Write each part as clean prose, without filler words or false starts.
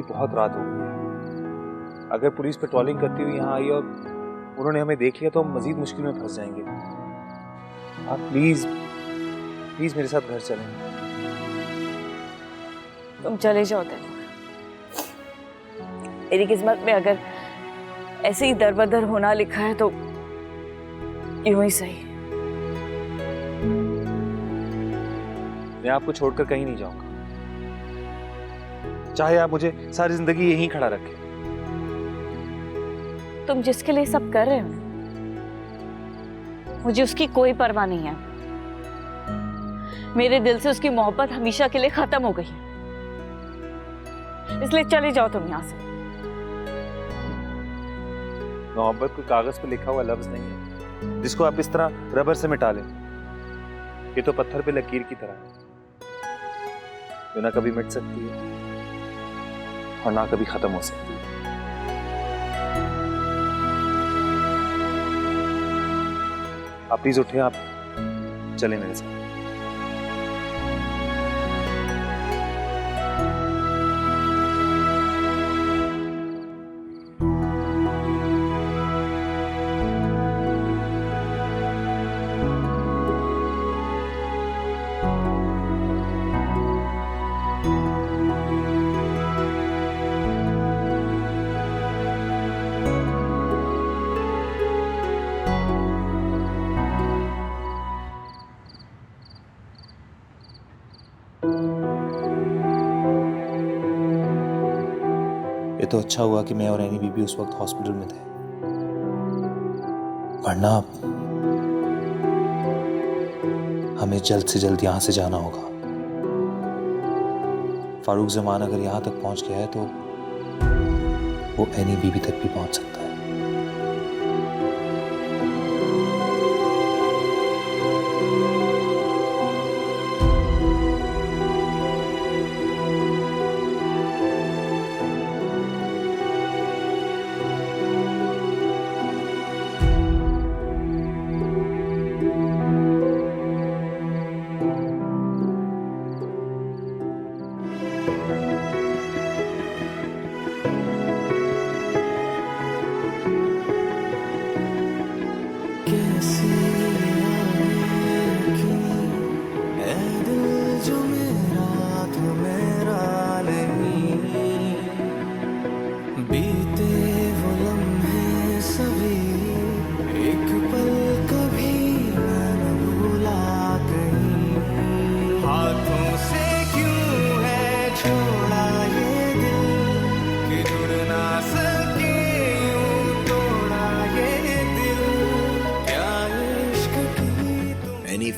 बहुत रात हो गई है। अगर पुलिस पेट्रोलिंग करती हुई यहाँ आई और उन्होंने हमें देख लिया तो हम मजीद मुश्किल में फंस जाएंगे। आप प्लीज प्लीज मेरे साथ घर चलें। तुम चले जाओ तैमूर। मेरी किस्मत में अगर ऐसे ही दरबदर होना लिखा है तो यूं ही सही। मैं आपको छोड़कर कहीं नहीं जाऊंगा, चाहे आप मुझे सारी जिंदगी यहीं खड़ा रखें। तुम जिसके लिए सब कर रहे हो मुझे उसकी कोई परवाह नहीं है। मेरे दिल से उसकी मोहब्बत हमेशा के लिए खत्म हो गई है, इसलिए चले जाओ तुम यहां से। मोहब्बत कोई कागज पे लिखा हुआ लफ्ज नहीं है जिसको आप इस तरह रबर से मिटा लें। ये तो पत्थर पे लकीर की तरह है जो ना कभी मिट सकती है और ना कभी खत्म हो सकती है। आप प्लीज उठें, आप चलें मेरे साथ। ये तो अच्छा हुआ कि मैं और एनी बीबी उस वक्त हॉस्पिटल में थे, वरना हमें जल्द से जल्द यहां से जाना होगा। फारूक जमान अगर यहां तक पहुंच गया है तो वो एनी बीबी तक भी पहुंच सकता है।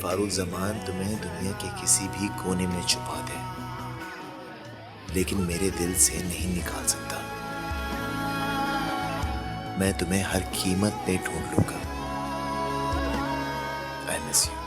फारूक जमान तुम्हें दुनिया के किसी भी कोने में छुपा दे, लेकिन मेरे दिल से नहीं निकाल सकता। मैं तुम्हें हर कीमत पे ढूंढ लूंगा। I miss you.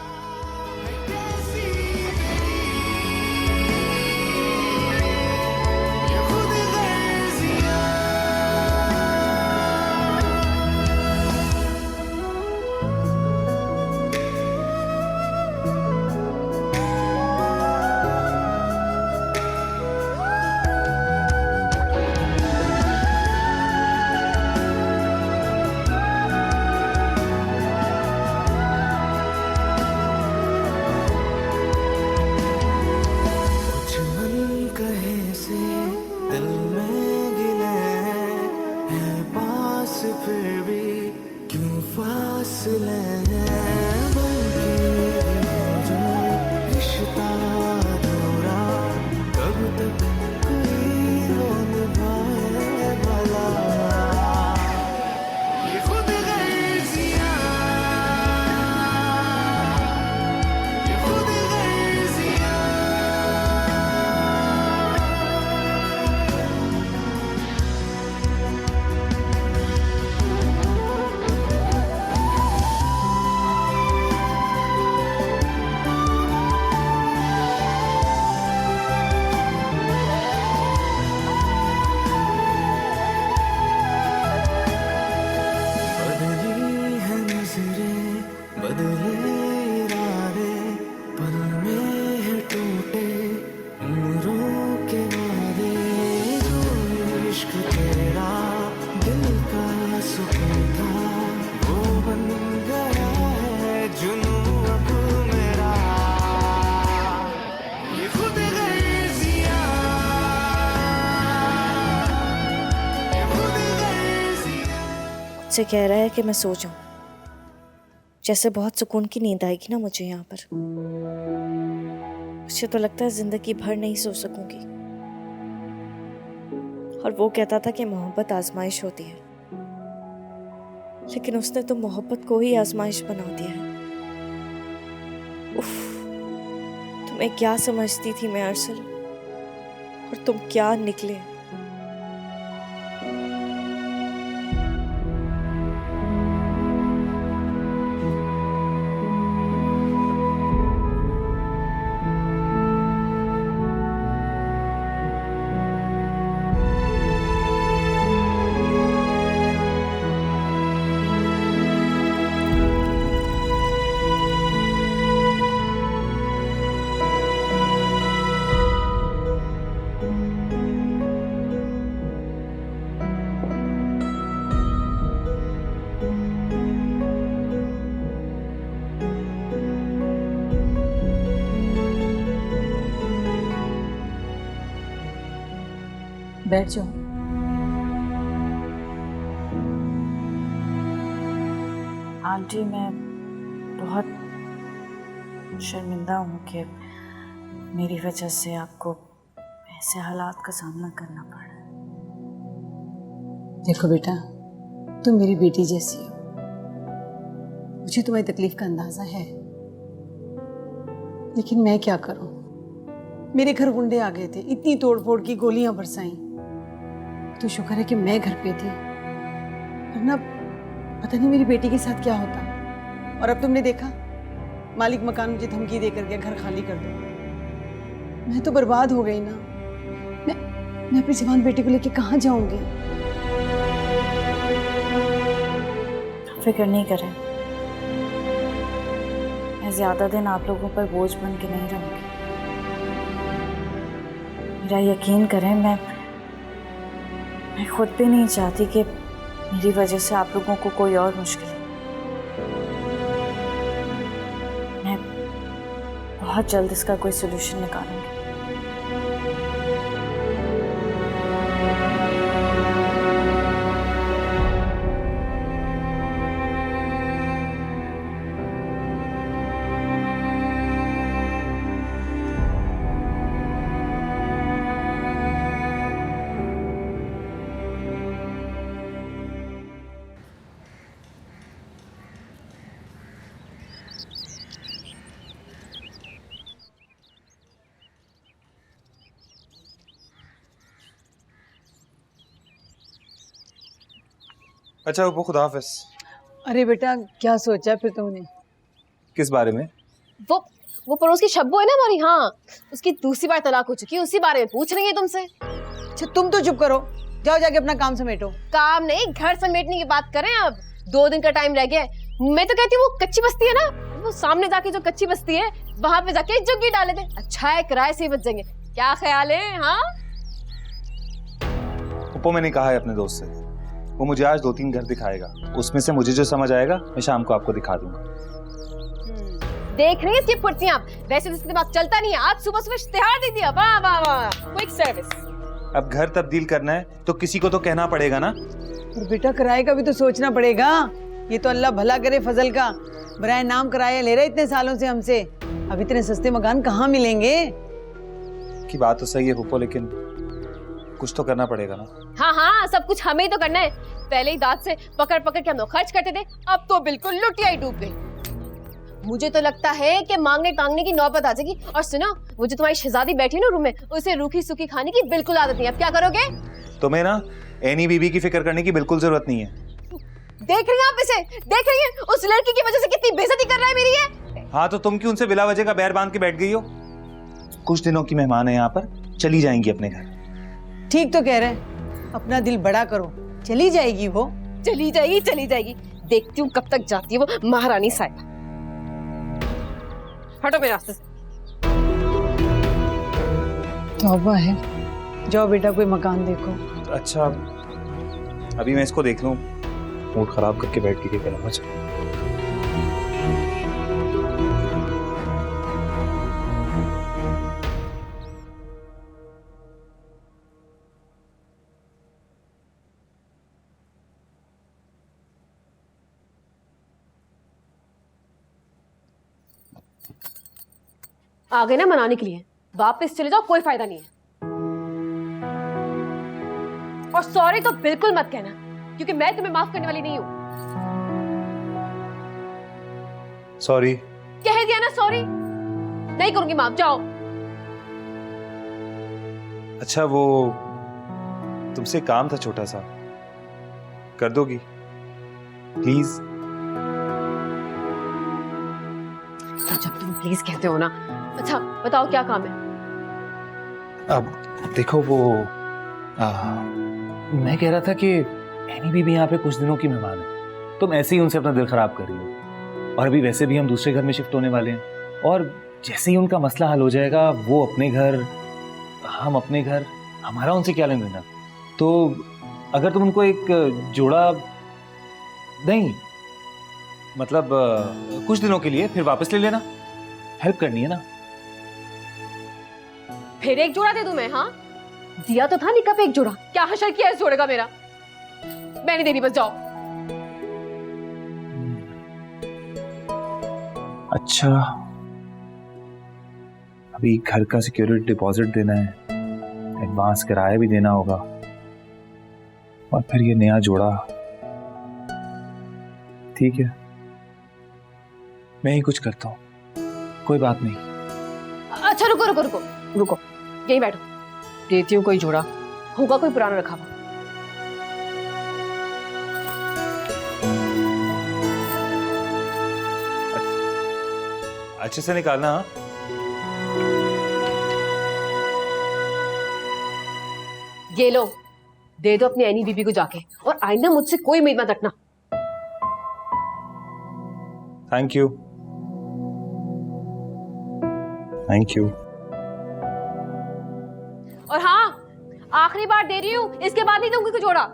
मुझसे कह रहा है कि मैं सो जाऊं। जैसे बहुत सुकून की नींद आएगी ना मुझे यहाँ पर। मुझे तो लगता है जिंदगी भर नहीं सो सकूंगी। और वो कहता था कि मोहब्बत आजमाइश होती है, लेकिन उसने तो मोहब्बत को ही आजमाइश बना दिया है। उफ, तुम्हें क्या समझती थी मैं अरसल, और तुम क्या निकले। बैठ जाओ। आंटी, मैं बहुत शर्मिंदा हूँ कि मेरी वजह से आपको ऐसे हालात का सामना करना पड़ा है। देखो बेटा, तुम मेरी बेटी जैसी हो, मुझे तुम्हारी तकलीफ का अंदाजा है, लेकिन मैं क्या करूं? मेरे घर गुंडे आ गए थे, इतनी तोड़फोड़ की, गोलियां बरसाई। तो शुक्र है कि मैं घर पे थी, वरना पता नहीं मेरी बेटी के साथ क्या होता। और अब तुमने देखा, मालिक मकान मुझे धमकी देकर गया, घर खाली कर दो। मैं तो बर्बाद हो गई ना। मैं अपनी जवान बेटी को लेके कहाँ जाऊंगी? फिक्र नहीं करें, मैं ज्यादा दिन आप लोगों पर बोझ बन के नहीं रहूंगी। मेरा यकीन करें, मैं खुद भी नहीं चाहती कि मेरी वजह से आप लोगों को कोई और मुश्किल है। मैं बहुत जल्द इसका कोई सलूशन निकालूंगी। अच्छा वो खुदा हाफिज। अरे बेटा, क्या सोचा फिर तुमने? किस बारे में? वो पड़ोस की शब्बो है ना हमारी, हाँ, उसकी दूसरी बार तलाक हो चुकी है, उसी बारे में पूछ रही है तुमसे। अच्छा तुम तो चुप करो, जाओ जाके अपना काम समेटो। काम नहीं, घर समेटने की बात करें। अब 2 दिन का टाइम रह गया है। मैं तो कहती हूँ वो कच्ची बस्ती है ना, वो सामने जाके जो कच्ची बस्ती है, वहां पे जाके झुग्गी डाले दे। अच्छा है, किराए से ही बच जाएंगे। क्या ख्याल है? हाँ, उपो मैंने कहा है अपने दोस्त से, वो मुझे आज 2-3 घर दिखाएगा, उसमें से मुझे जो समझ आएगा मैं शाम को आपको दिखा दूंगा। देख रही है इसकी फुर्तियां। वैसे तो इसके दिमाग चलता नहीं है, आज सुबह सुबह इश्तिहार दे दिया। वाह वाह वाह, क्विक सर्विस। अब घर तब्दील करना है तो किसी को तो कहना पड़ेगा ना। और बेटा, किराए का भी तो सोचना पड़ेगा। ये तो अल्लाह भला करे फजल का, बराए नाम किराया ले रहे इतने सालों से हमसे। अब इतने सस्ते मकान कहाँ मिलेंगे? की बात तो सही है पुप्पो, लेकिन कुछ तो करना पड़ेगा ना। हाँ हाँ, सब कुछ हमें ही तो करना है। पहले ही दांत से पकड़ पकड़ के हम लोग खर्च करते थे, अब तो बिल्कुल लुटिया ही डूब गई। मुझे तो लगता है कि मांगने टांगने की नौबत आ जाएगी। और सुनो, वो जो तुम्हारी शहजादी बैठी ना रूम में, उसे रूखी सूखी खाने की बिल्कुल आदत नहीं है। अब क्या करोगे? तुम्हें ना एनी बीबी की फिक्र करने की बिल्कुल जरूरत नहीं है। देख रही हैं आप इसे? देख रही हैं उस लड़की की वजह से कितनी बेइज्जती कर रहा है मेरी ये? हाँ तो तुम क्यों उनसे बिला वजह का बैर बांध के बैठ गई हो? कुछ दिनों की मेहमान है यहाँ पर, चली जाएंगी अपने घर। ठीक तो कह रहे हैं, अपना दिल बड़ा करो, चली जाएगी वो। चली जाएगी, चली जाएगी। देखती हूँ कब तक जाती है वो महारानी साहिबा। हटो मेरे रास्ते से। तौबा है। जाओ बेटा, कोई मकान देखो। अच्छा अभी मैं इसको देख लूं, मूड खराब करके बैठ के क्या करूँगा। आ गए ना मनाने के लिए, वापस चले जाओ, कोई फायदा नहीं है। और सॉरी तो बिल्कुल मत कहना, क्योंकि मैं तुम्हें माफ करने वाली नहीं हूं। सॉरी। कह दिया ना सॉरी, नहीं करूंगी माफ, जाओ। अच्छा, वो तुमसे काम था छोटा सा, कर दोगी प्लीज? तो जब तुम प्लीज कहते हो ना। अच्छा बताओ क्या काम है? अब देखो वो मैं कह रहा था कि एनी बीबी यहाँ पे कुछ दिनों की मेहमान है, तुम ऐसे ही उनसे अपना दिल खराब कर रही हो। और अभी वैसे भी हम दूसरे घर में शिफ्ट होने वाले हैं, और जैसे ही उनका मसला हल हो जाएगा, वो अपने घर, हम अपने घर, हमारा उनसे क्या लेना देना। तो अगर तुम उनको एक जोड़ा, नहीं मतलब कुछ दिनों के लिए फिर वापस ले लेना, हेल्प करनी है ना। फिर एक जोड़ा दे दूं मैं? हाँ, दिया तो था निकाह पे एक जोड़ा, क्या हशर किया इस जोड़े का मेरा? मैं नहीं दे रही, बस जाओ। अच्छा, अभी घर का सिक्योरिटी डिपॉजिट देना है, एडवांस किराया भी देना होगा, और फिर ये नया जोड़ा। ठीक है, मैं ही कुछ करता हूँ, कोई बात नहीं। अच्छा रुको रुको रुको रुको, यहीं बैठो, देती हूँ कोई जोड़ा, होगा कोई पुराना रखा हुआ। अच्छे से निकालना। हाँ? ये लो, दे दो अपनी एनी बीबी को जाके, और आइंदा मुझसे कोई उम्मीद मत रखना। Thank you. Thank you. और हाँ, आखिरी बार दे रही हूँ, इसके बाद नहीं दूंगी कोई जोड़ा।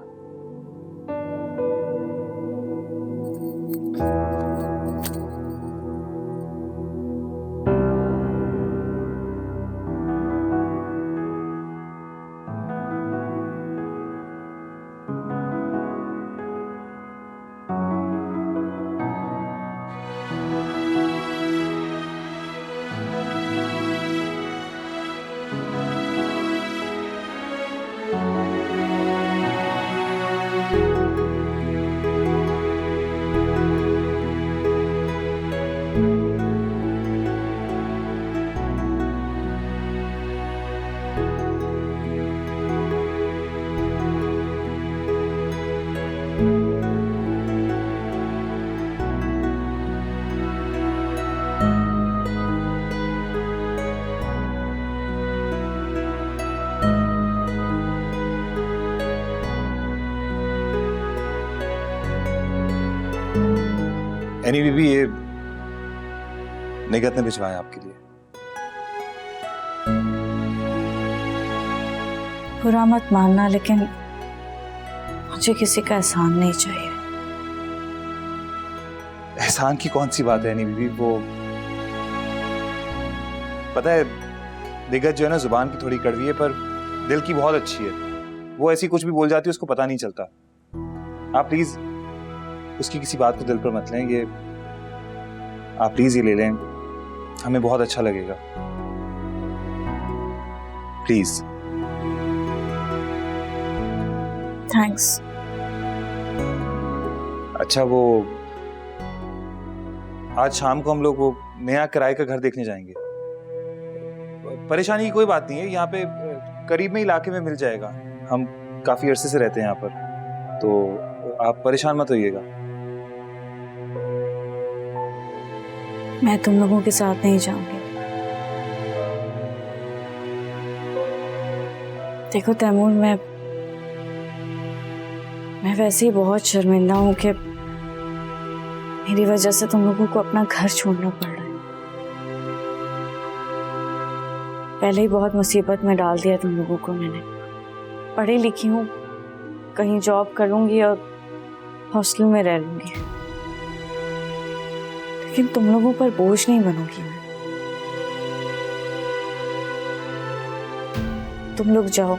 एनी बीबी, ये निगत ने भिजवाया आपके लिए। बुरा मत मानना, लेकिन मुझे किसी का एहसान नहीं चाहिए। एहसान की कौन सी बात है एनी बीबी? वो पता है, निगत जो है ना, जुबान की थोड़ी कड़वी है, पर दिल की बहुत अच्छी है। वो ऐसी कुछ भी बोल जाती है, उसको पता नहीं चलता। आप प्लीज उसकी किसी बात को दिल पर मत लें। ये आप प्लीज ये ले लें, हमें बहुत अच्छा लगेगा, प्लीज। थैंक्स। अच्छा, वो आज शाम को हम लोग वो नया किराए का घर देखने जाएंगे। परेशानी की कोई बात नहीं है, यहाँ पे करीब में इलाके में मिल जाएगा। हम काफी अरसे से रहते हैं यहाँ पर, तो आप परेशान मत होइएगा। मैं तुम लोगों के साथ नहीं जाऊंगी। देखो तैमूर, मैं वैसे ही बहुत शर्मिंदा हूं कि मेरी वजह से तुम लोगों को अपना घर छोड़ना पड़ रहा है। पहले ही बहुत मुसीबत में डाल दिया तुम लोगों को मैंने। पढ़ी लिखी हूँ, कहीं जॉब कर लूंगी और हॉस्टल में रह लूंगी, लेकिन तुम लोगों पर बोझ नहीं बनूंगी मैं। तुम लोग जाओ,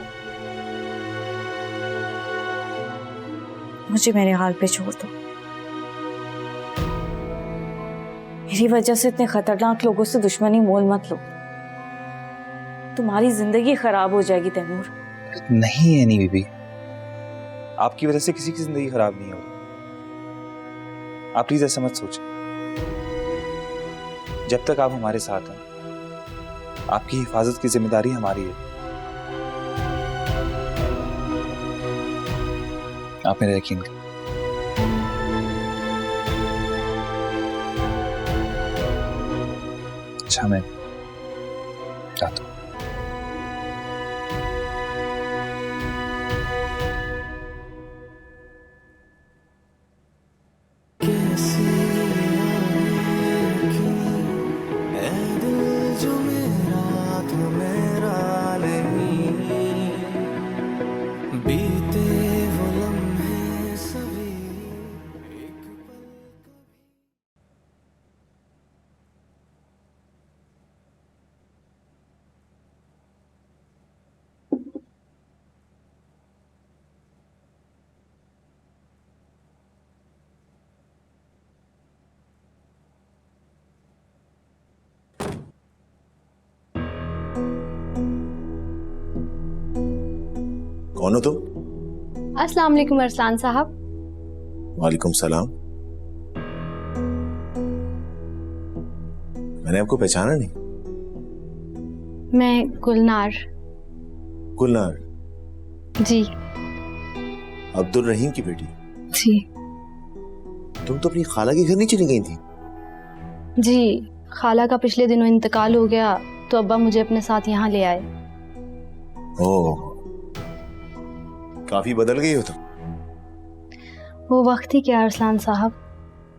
मुझे मेरे हाल पे छोड़ दो। मेरी वजह से इतने खतरनाक लोगों से दुश्मनी मोल मत लो, तुम्हारी जिंदगी खराब हो जाएगी तैमूर। नहीं एनी बीबी, आपकी वजह से किसी की जिंदगी खराब नहीं होगी। आप प्लीज ऐसा मत सोचें। जब तक आप हमारे साथ हैं, आपकी हिफाजत की जिम्मेदारी हमारी है। आप मेरा यकीन करें। अच्छा, मैं जाता हूँ। कौन हो तुम? अस्सलाम वालेकुम अरसलान साहब। वालेकुम सलाम। मैंने आपको पहचाना नहीं। मैं गुलनार। गुलनार? जी अब्दुल रहीम की बेटी? जी तुम तो अपनी खाला के घर नहीं चली गई थी? जी, खाला का पिछले दिनों इंतकाल हो गया तो अब्बा मुझे अपने साथ यहाँ ले आए। ओह, काफी बदल गई हो तुम। वो वक्त ही क्या अरसलान साहब,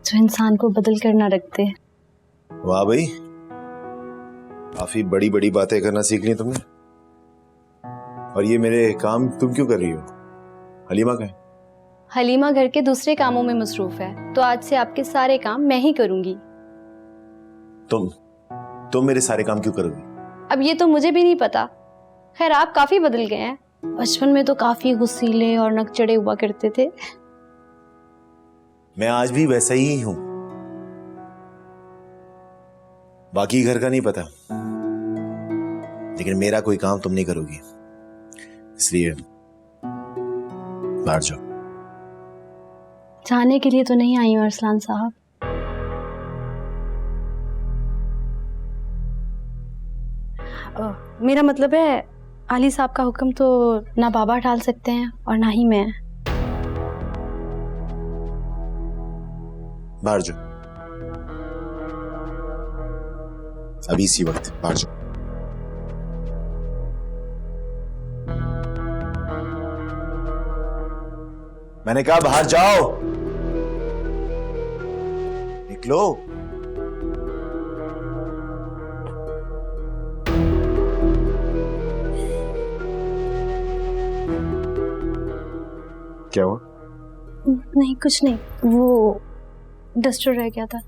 जो इंसान को बदल कर ना रखते। वाह भाई, काफी बड़ी बड़ी बातें करना सीख ली तुमने। और ये मेरे काम तुम क्यों कर रही हो? हलीमा कहाँ है? हलीमा घर के दूसरे कामों में मसरूफ है, तो आज से आपके सारे काम मैं ही करूंगी। तुम मेरे सारे काम क्यों करोगी? अब ये तो मुझे भी नहीं पता। खैर, आप काफी बदल गए हैं। बचपन में तो काफी गुस्सीले और नकचढ़े हुआ करते थे। मैं आज भी वैसा ही हूं। बाकी घर का नहीं पता, लेकिन मेरा कोई काम तुम नहीं करोगी, इसलिए बाहर जाओ। जाने के लिए तो नहीं आई हूँ अरसलान साहब। मेरा मतलब है, आली साहब का हुक्म तो ना बाबा टाल सकते हैं और ना ही मैं। बाहर जाओ, अभी इसी वक्त बाहर जाओ। मैंने कहा बाहर जाओ, निकलो। क्या हुआ? नहीं, कुछ नहीं, वो डस्टर रह गया था।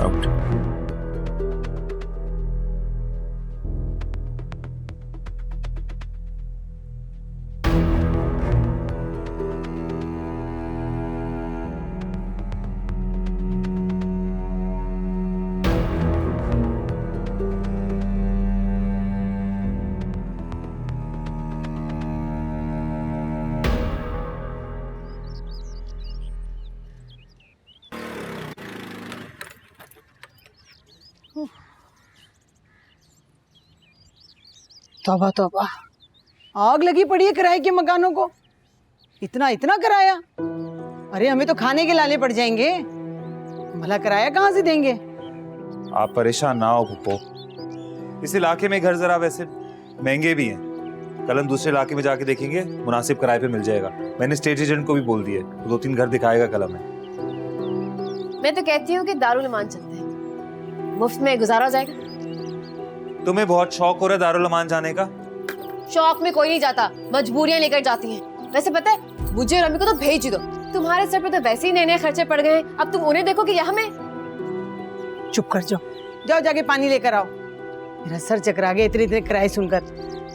आउट। तौबा तौबा, आग लगी पड़ी है किराए के मकानों को। इतना इतना किराया? अरे हमें तो खाने के लाले पड़ जाएंगे, भला किराया कहाँ से देंगे? आप परेशान ना हो पुप्पो, इस इलाके में घर जरा वैसे महंगे भी हैं। कल हम दूसरे इलाके में जाके देखेंगे, मुनासिब किराए पे मिल जाएगा। मैंने स्टेट एजेंट को भी बोल दिया, 2-3 घर दिखाएगा कल हमें। मैं तो कहती हूँ कि दारुल अमान चलते हैं, मुफ्त में गुजारा हो जाएगा। तुम्हें बहुत शौक हो रहा है दारुल अमान जाने का? शौक में कोई नहीं जाता, मजबूरियां लेकर जाती हैं। वैसे पता है, मुझे और अम्मी को तो भेज ही दो। तुम्हारे सर पे तो वैसे ही नए-नए खर्चे पड़ गए हैं, अब तुम उन्हें देखोगे या हमें? चुप कर जाओ, जाओ जाके पानी लेकर आओ। मेरा सर चकरा गया इतने इतने किराए सुनकर।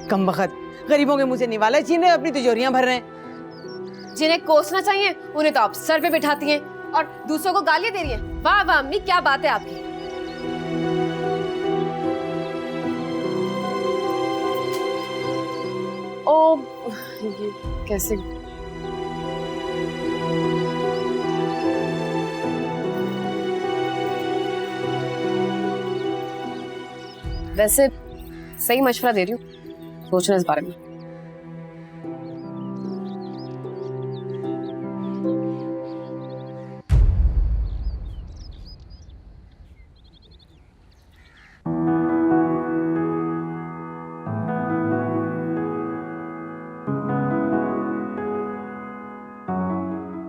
कम बखत गरीबों के मुंह से निवाला छीन रहे, अपनी तिजोरियां भर रहे हैं। जिन्हें कोसना चाहिए उन्हें तो आप सर पे बिठाती हैं और दूसरों को गालियां दे रही हैं। वाह वाह अम्मी, क्या बात है आपकी। ओ ये कैसे? वैसे सही मशवरा दे रही हूँ, सोचना इस बारे में।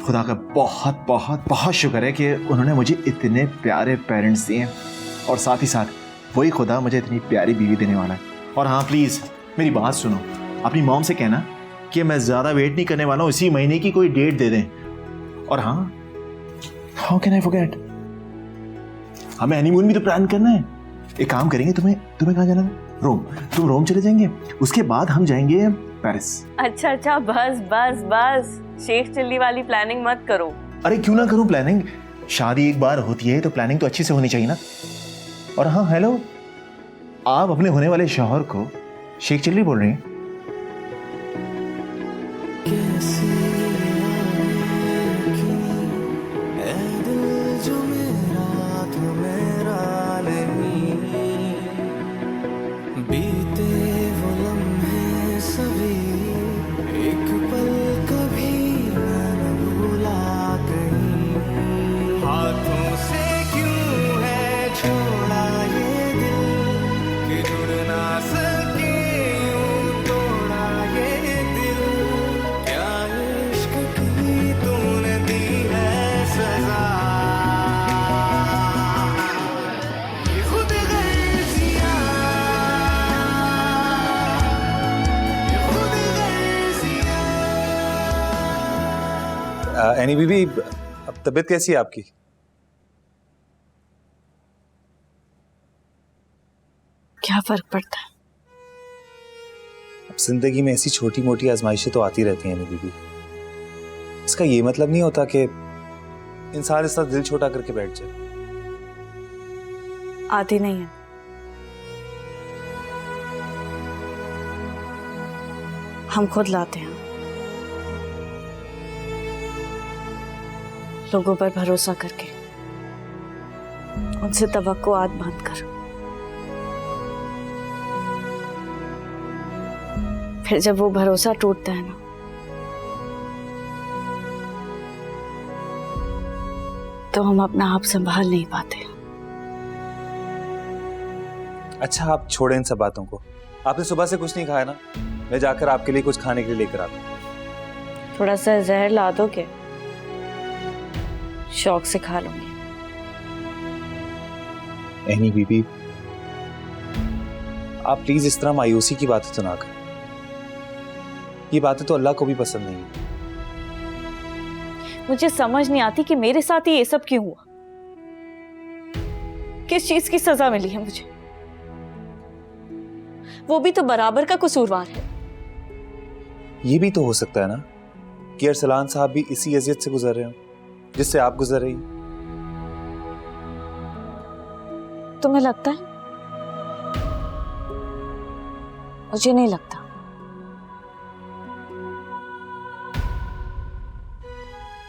खुदा का बहुत बहुत बहुत शुक्र है कि उन्होंने मुझे इतने प्यारे पेरेंट्स दिए और साथ ही साथ वही खुदा मुझे इतनी प्यारी बीवी देने वाला है। और हाँ प्लीज़ मेरी बात सुनो, अपनी मॉम से कहना कि मैं ज़्यादा वेट नहीं करने वाला हूँ, इसी महीने की कोई डेट दे दें। और हाँ, हाउ कैन आई फॉरगेट, हमें हनीमून भी तो प्लान करना है। एक काम करेंगे, तुम्हें कहाँ जाना है? रोम। तुम रोम चले जाएंगे, उसके बाद हम जाएंगे पेरिस। अच्छा बस बस बस, शेख चिल्ली वाली प्लानिंग मत करो। अरे क्यों ना करूं प्लानिंग, शादी एक बार होती है तो प्लानिंग तो अच्छी से होनी चाहिए ना। और हाँ हेलो, आप अपने होने वाले शौहर को शेख चिल्ली बोल रही हैं? एनी बीबी, अब तबीयत कैसी है आपकी? क्या फर्क पड़ता है? अब जिंदगी में ऐसी छोटी मोटी आजमाइशें तो आती रहती हैं एनी बीबी। इसका ये मतलब नहीं होता कि इंसान इस तरह दिल छोटा करके बैठ जाए। आती नहीं है, हम खुद लाते हैं, लोगों पर भरोसा करके, उनसे तवक्कुआत बांध कर। फिर जब वो भरोसा टूटता है ना, तो हम अपना आप संभाल नहीं पाते। अच्छा आप छोड़ें इन सब बातों को। आपने सुबह से कुछ नहीं खाया ना? मैं जाकर आपके लिए कुछ खाने के लिए लेकर आता हूं। थोड़ा सा जहर ला दोगे? शौक से खा लूंगी। एनी बीबी, आप प्लीज इस तरह मायूसी की बातें तो ना करें। ये बातें तो अल्लाह को भी पसंद नहीं है। मुझे समझ नहीं आती कि मेरे साथ ही ये सब क्यों हुआ। किस चीज की सजा मिली है मुझे? वो भी तो बराबर का कसूरवार है। ये भी तो हो सकता है ना कि अरसलान साहब भी इसी अजियत से गुजर रहे हो जिससे आप गुजर रही। तुम्हें लगता है? मुझे नहीं लगता।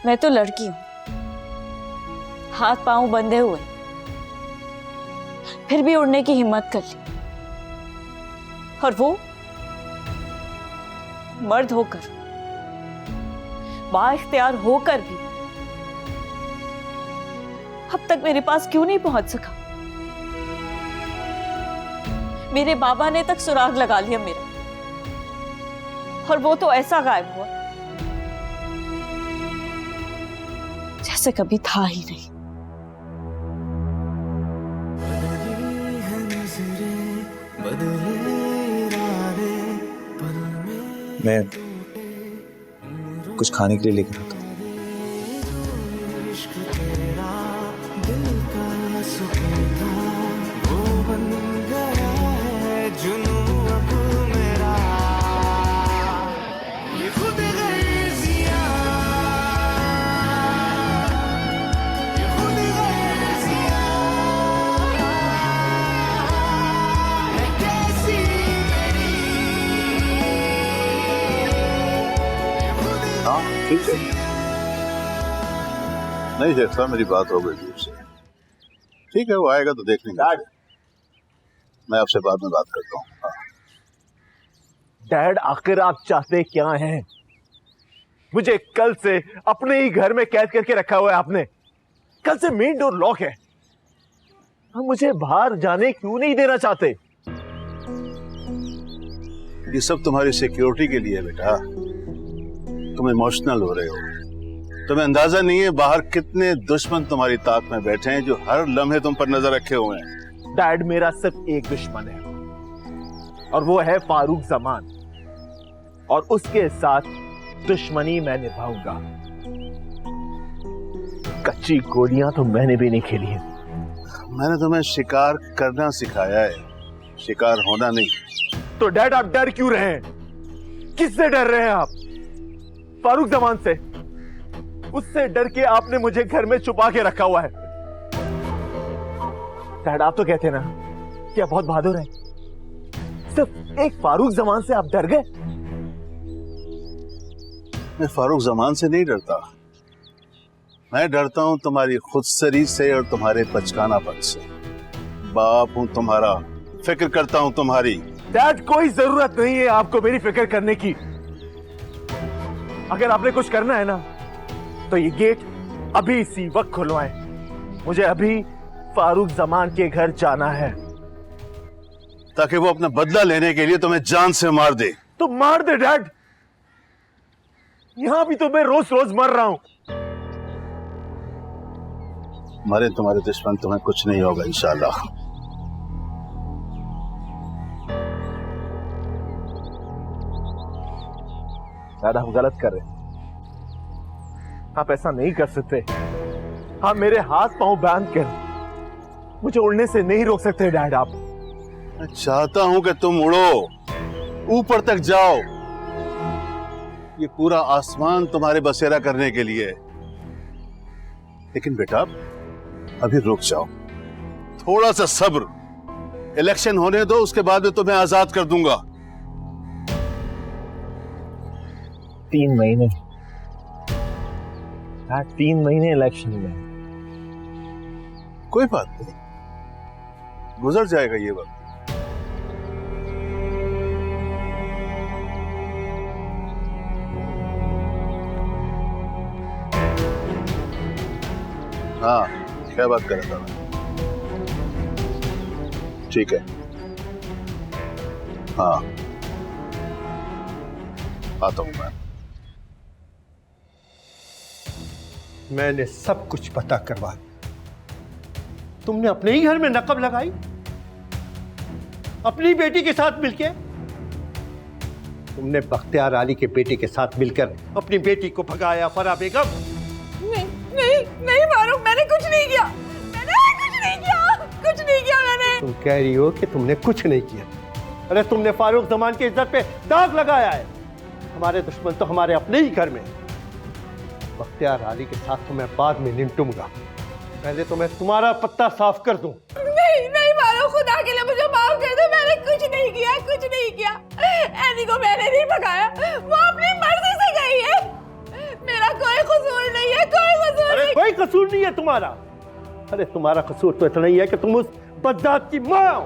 मैं तो लड़की हूं, हाथ पांव बंधे हुए, फिर भी उड़ने की हिम्मत कर ली। और वो मर्द होकर, बाइख्तियार होकर भी अब तक मेरे पास क्यों नहीं पहुंच सका? मेरे बाबा ने तक सुराग लगा लिया मेरा, और वो तो ऐसा गायब हुआ जैसे कभी था ही नहीं। मैं कुछ खाने के लिए लेकर आता हूं। जुनून अब मेरा ठीक है, नहीं देखता, मेरी बात हो गई उससे। ठीक है, वो आएगा तो देख लेंगे। मैं आपसे बाद में बात करता हूँ। हाँ। डैड, आखिर आप चाहते क्या हैं? मुझे कल से अपने ही घर में कैद करके रखा हुआ है आपने। कल से मेन डोर लॉक है। आप मुझे बाहर जाने क्यों नहीं देना चाहते? ये सब तुम्हारी सिक्योरिटी के लिए है बेटा। तुम इमोशनल हो रहे हो। तुम्हें अंदाजा नहीं है बाहर कितने दुश्मन तुम्हारी ताक में बैठे हैं जो हर लम्हे तुम पर नजर रखे हुए हैं। डैड, मेरा सिर्फ एक दुश्मन है और वो है फारूक जमान, और उसके साथ दुश्मनी मैं निभाऊंगा। कच्ची गोलियां तो मैंने भी नहीं खेली है। मैंने तुम्हें शिकार करना सिखाया है, शिकार होना नहीं। तो डैड, आप डर क्यों रहे हैं? किससे डर रहे हैं आप? फारूक जमान से। उससे डर के आपने मुझे घर में छुपा के रखा हुआ है। डैड, आप तो कहते ना कि आप बहुत बहादुर हैं। सिर्फ एक फारूक जमान से आप डर गए? मैं फारूक जमान से नहीं डरता। मैं डरता हूं तुम्हारी खुदसरी से और तुम्हारे बचकानापन से। बाप हूं तुम्हारा, फिक्र करता हूं तुम्हारी। डैड, कोई जरूरत नहीं है आपको मेरी फिक्र करने की। अगर आपने कुछ करना है ना तो ये गेट अभी इसी वक्त खुलवाएं। मुझे अभी फारूक जमान के घर जाना है, ताकि वो अपना बदला लेने के लिए तुम्हें जान से मार दे। तो मार दे डैड। यहां भी तो मैं रोज रोज मर रहा हूं। मरे तुम्हारे दुश्मन, तुम्हें कुछ नहीं होगा इंशाल्लाह। डैड, आप गलत कर रहे हैं। आप ऐसा नहीं कर सकते। आप मेरे हाथ पांव बांध कर मुझे उड़ने से नहीं रोक सकते डैड। आप मैं चाहता हूं कि तुम उड़ो, ऊपर तक जाओ। ये पूरा आसमान तुम्हारे बसेरा करने के लिए है। लेकिन बेटा, अभी रुक जाओ, थोड़ा सा सब्र। इलेक्शन होने दो, उसके बाद में तुम्हें आजाद कर दूंगा। 3 महीने, 3 महीने इलेक्शन में। कोई बात नहीं, गुजर जाएगा ये वक्त। हाँ, क्या बात कर रहा था मैं? ठीक है, हाँ आता हूं मैं। मैंने सब कुछ पता करवा दिया। तुमने अपने ही घर में नकब लगाई, अपनी बेटी के साथ मिलकर। तुमने बख्तियार आली के बेटे के साथ मिलकर अपनी बेटी को भगाया। फरा बेगम, नहीं नहीं नहीं फारूक, मैंने कुछ नहीं किया। मैंने कुछ नहीं किया, कुछ नहीं किया मैंने। तुम कह रही हो कि तुमने कुछ नहीं किया। अरे तुमने फारूक जमान की इज्जत पे दाग लगाया है। हमारे दुश्मन तो हमारे अपने ही घर में। बख्तियार आली के साथ तो मैं बाद में निपटूंगा, पहले तो मैं तुम्हारा पत्ता साफ कर दूं। नहीं नहीं फारूक, खुदा के लिए मुझे माफ कर दो। मैंने कुछ नहीं किया, कुछ नहीं किया। एनी को मैंने नहीं भगाया, वो अपनी मर्जी से गई है। मेरा कोई कसूर नहीं है, कोई कसूर नहीं। कोई कसूर नहीं है तुम्हारा। अरे तुम्हारा कसूर तो इतना ही है कि तुम उस बदजात की माँ हो।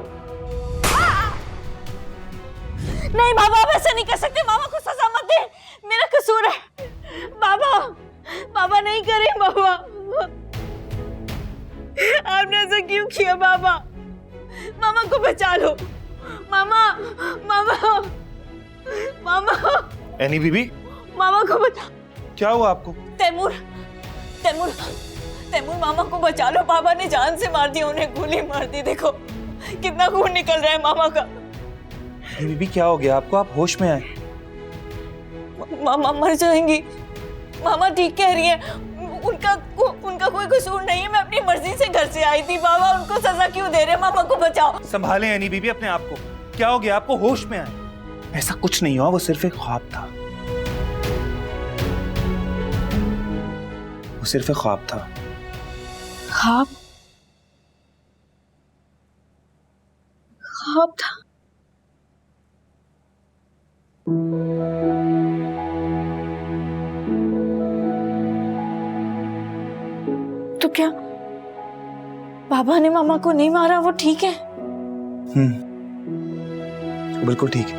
नहीं बाबा, आप ऐसा नहीं कर सकते। मामा को सजा मत दे, मेरा कसूर है। बाबा, बाबा नहीं करें। बाबा, आपने ऐसा क्यों किया? बाबा, मामा को बचा लो। मामा, मामा, मामा, एनी बीबी, मामा को बचा। क्या हुआ आपको? तैमूर, तैमूर, तैमूर, मामा को बचा लो। बाबा ने जान से मार दिया, उन्हें गोली मार दी। देखो कितना खून निकल रहा है मामा का। एनी बीबी, क्या हो गया आपको? आप होश में आए। मामा मर जाएंगी। मामा ठीक कह रही है, उनका कोई कसूर नहीं है। मैं अपनी मर्जी से घर से आई थी। बाबा, उनको सजा क्यों दे रहे? मामा को बचाओ। संभालें एनी बीबी अपने आप को। क्या हो गया आपको? होश में आए। ऐसा कुछ नहीं हुआ, वो सिर्फ एक ख्वाब था। वो सिर्फ एक ख्वाब था। ख्वाब? ख्वाब था? पापा ने मामा को नहीं मारा, वो ठीक है? बिल्कुल ठीक है।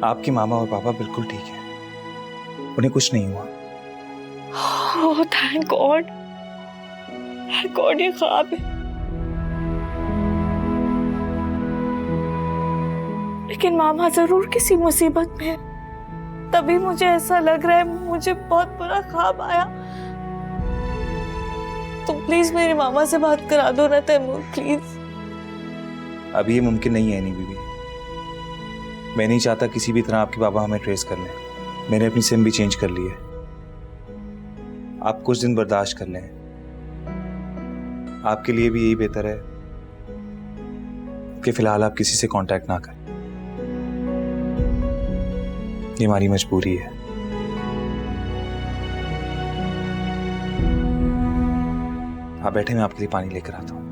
आपकी मामा और पापा बिल्कुल ठीक है, उन्हें कुछ नहीं हुआ। ओह थैंक गॉड, ये ख्वाब है। लेकिन मामा जरूर किसी मुसीबत में है, तभी मुझे ऐसा लग रहा है। मुझे बहुत बुरा ख्वाब आया। तुम प्लीज मेरी मामा से बात करा दो ना तैमूर, प्लीज। अभी ये मुमकिन नहीं है एनी बीबी। मैं नहीं चाहता किसी भी तरह आपके बाबा हमें ट्रेस कर लें। मैंने अपनी सिम भी चेंज कर ली है। आप कुछ दिन बर्दाश्त कर लें। आपके लिए भी यही बेहतर है कि फिलहाल आप किसी से कांटेक्ट ना करें। ये हमारी मजबूरी है। आप बैठे, मैं आपके लिए पानी लेकर आता हूँ।